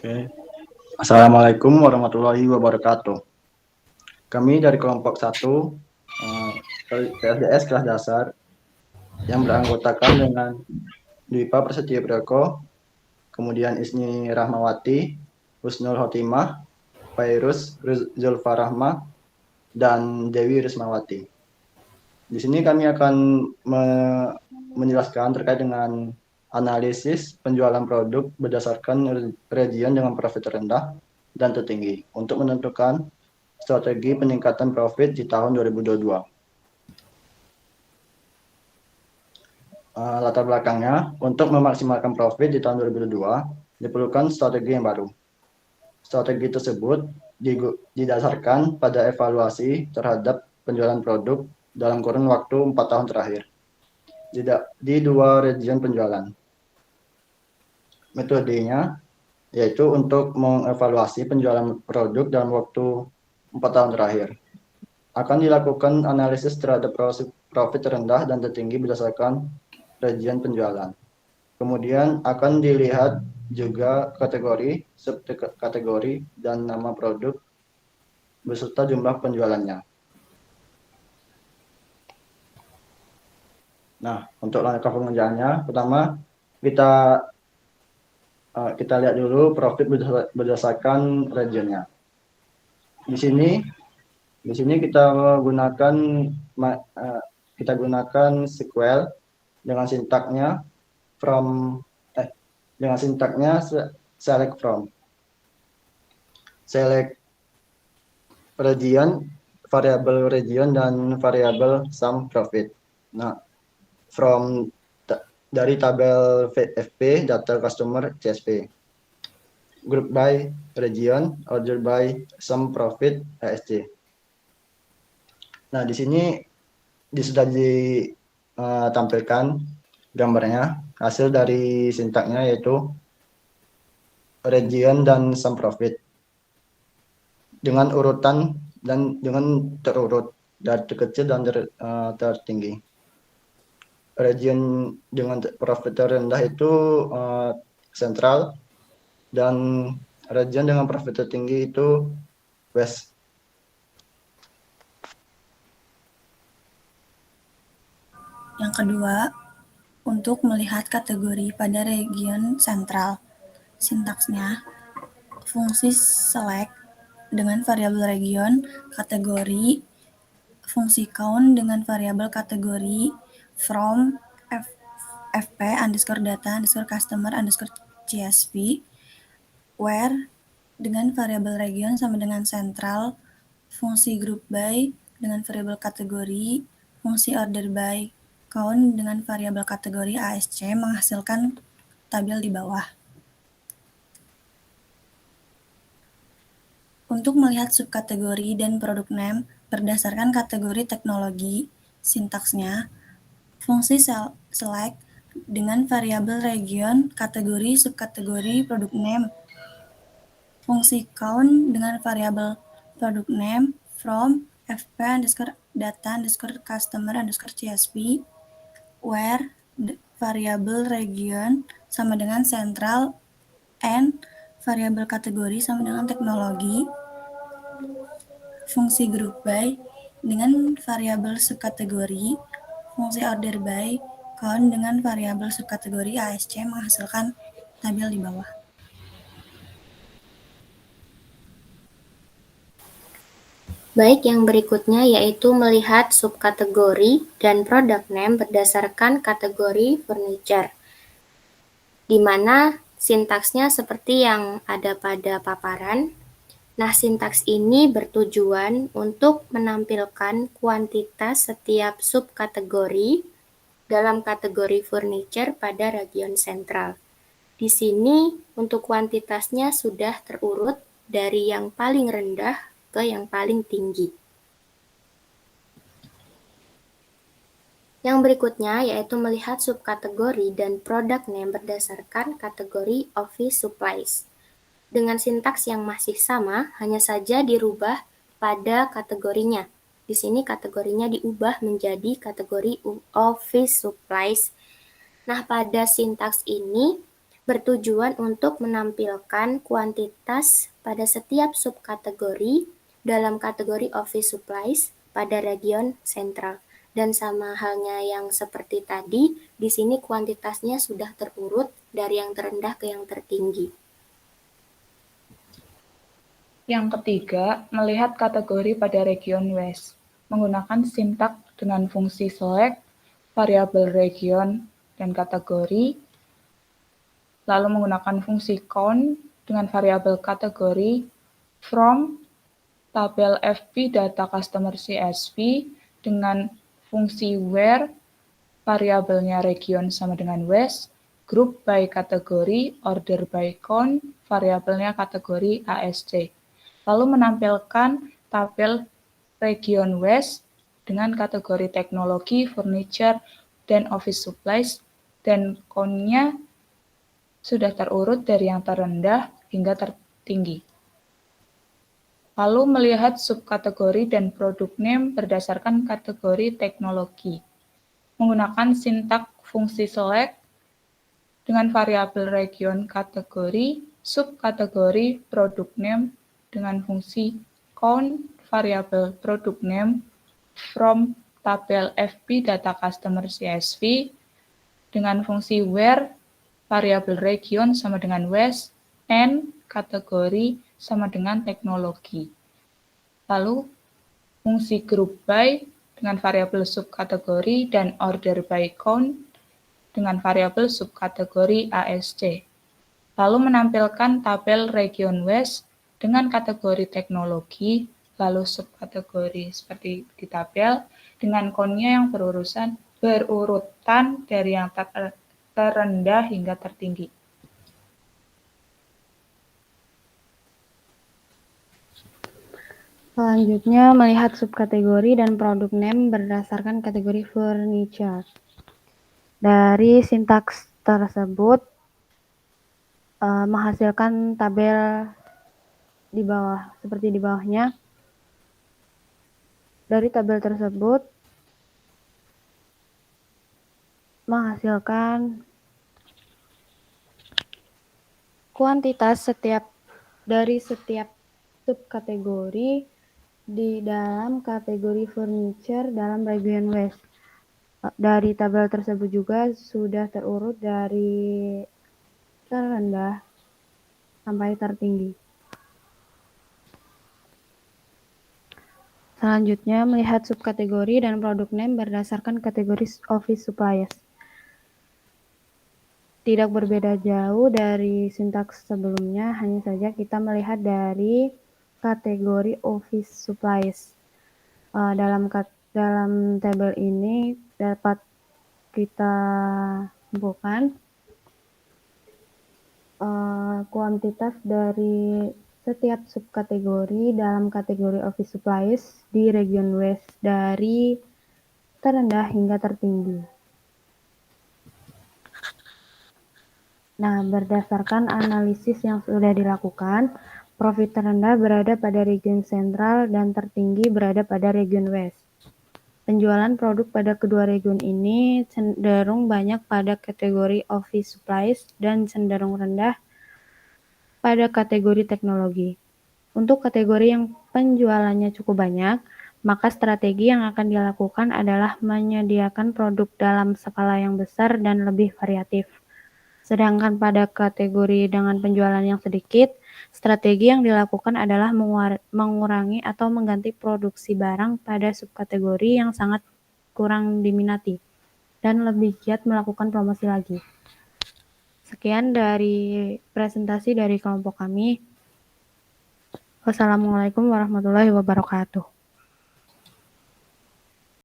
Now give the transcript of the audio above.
Oke. Assalamualaikum warahmatullahi wabarakatuh. Kami dari kelompok 1 PSDS kelas dasar yang beranggotakan dengan Dwipa Prasetyo Broko, kemudian Isni Rahmawati, Husnul Khotimah, Fairuz Zulfa Rahmah, dan Dewi Rismawati. Di sini kami akan menjelaskan terkait dengan analisis penjualan produk berdasarkan region dengan profit terendah dan tertinggi untuk menentukan strategi peningkatan profit di tahun 2022. Latar belakangnya, untuk memaksimalkan profit di tahun 2022, diperlukan strategi yang baru. Strategi tersebut didasarkan pada evaluasi terhadap penjualan produk dalam kurun waktu 4 tahun terakhir di 2 region penjualan. Metodenya yaitu untuk mengevaluasi penjualan produk dalam waktu 4 tahun terakhir. Akan dilakukan analisis terhadap profit terendah dan tertinggi berdasarkan region penjualan. Kemudian akan dilihat juga kategori, subkategori, dan nama produk beserta jumlah penjualannya. Nah, untuk langkah pengerjaannya, pertama kita lihat dulu profit berdasarkan regionnya. Di sini kita gunakan SQL dengan sintaknya select from. Select region, variabel region, dan variabel sum profit. Nah, dari tabel VFP, data customer CSP. Group by region, order by sum profit, ASC. Nah, di sini sudah ditampilkan gambarnya, hasil dari sintaknya yaitu region dan sum profit dengan urutan dan dengan terurut dari terkecil dan tertinggi. Region dengan profit terendah itu sentral, dan region dengan profit tertinggi itu west. Yang kedua, untuk melihat kategori pada region sentral. Sintaksnya, fungsi select dengan variabel region, kategori, fungsi count dengan variabel kategori, from fp underscore data underscore customer underscore csv, where dengan variabel region sama dengan sentral, fungsi group by dengan variabel kategori, fungsi order by count dengan variabel kategori ASC menghasilkan tabel di bawah. Untuk melihat subkategori dan produk name berdasarkan kategori teknologi, sintaksnya, fungsi select dengan variabel region, kategori, subkategori, produk name, fungsi count dengan variabel produk name, from, fp underscore data underscore customer underscore csv, where variabel region sama dengan central, and variabel kategori sama dengan teknologi, fungsi group by dengan variabel subkategori, fungsi order by count dengan variabel subkategori ASC menghasilkan tabel di bawah. Baik, yang berikutnya yaitu melihat subkategori dan product name berdasarkan kategori furniture, di mana sintaksnya seperti yang ada pada paparan. Nah, sintaks ini bertujuan untuk menampilkan kuantitas setiap subkategori dalam kategori furniture pada region sentral. Di sini untuk kuantitasnya sudah terurut dari yang paling rendah ke yang paling tinggi. Yang berikutnya yaitu melihat subkategori dan product name berdasarkan kategori office supplies. Dengan sintaks yang masih sama, hanya saja dirubah pada kategorinya. Di sini kategorinya diubah menjadi kategori office supplies. Nah, pada sintaks ini bertujuan untuk menampilkan kuantitas pada setiap subkategori dalam kategori office supplies pada region sentral. Dan sama halnya yang seperti tadi, di sini kuantitasnya sudah terurut dari yang terendah ke yang tertinggi. Yang ketiga, melihat kategori pada region West, menggunakan sintak dengan fungsi select, variabel region, dan kategori, lalu menggunakan fungsi count dengan variabel kategori from tabel FP data customer CSV dengan fungsi where variabelnya region sama dengan West, group by kategori, order by count, variabelnya kategori ASC. Lalu menampilkan tabel region West dengan kategori teknologi, furniture, dan office supplies, dan count-nya sudah terurut dari yang terendah hingga tertinggi. Lalu melihat subkategori dan produk name berdasarkan kategori teknologi. Menggunakan sintak fungsi select dengan variabel region kategori, subkategori produk name dengan fungsi count variabel produk name from tabel FP data customer CSV dengan fungsi where variabel region sama dengan West and kategori sama dengan teknologi. Lalu fungsi group by dengan variabel subkategori dan order by count dengan variabel subkategori ASC. Lalu menampilkan tabel region West dengan kategori teknologi, lalu subkategori seperti di tabel, dengan count-nya yang berurutan dari yang terendah hingga tertinggi. Selanjutnya, melihat subkategori dan produk name berdasarkan kategori furniture. Dari sintaks tersebut, menghasilkan tabel di bawah, seperti di bawahnya. Dari tabel tersebut, menghasilkan kuantitas dari setiap subkategori di dalam kategori furniture dalam region West. Dari tabel tersebut juga sudah terurut dari terendah sampai tertinggi. Selanjutnya, melihat subkategori dan produk name berdasarkan kategori office supplies. Tidak berbeda jauh dari sintaks sebelumnya, hanya saja kita melihat dari kategori office supplies. Dalam tabel ini dapat kita simpulkan kuantitas dari setiap subkategori dalam kategori office supplies di region West dari terendah hingga tertinggi. Nah, berdasarkan analisis yang sudah dilakukan, profit terendah berada pada region sentral dan tertinggi berada pada region West. Penjualan produk pada kedua region ini cenderung banyak pada kategori office supplies dan cenderung rendah pada kategori teknologi. Untuk kategori yang penjualannya cukup banyak, maka strategi yang akan dilakukan adalah menyediakan produk dalam skala yang besar dan lebih variatif. Sedangkan pada kategori dengan penjualan yang sedikit, strategi yang dilakukan adalah mengurangi atau mengganti produksi barang pada subkategori yang sangat kurang diminati dan lebih giat melakukan promosi lagi. Sekian dari presentasi dari kelompok kami. Wassalamualaikum warahmatullahi wabarakatuh.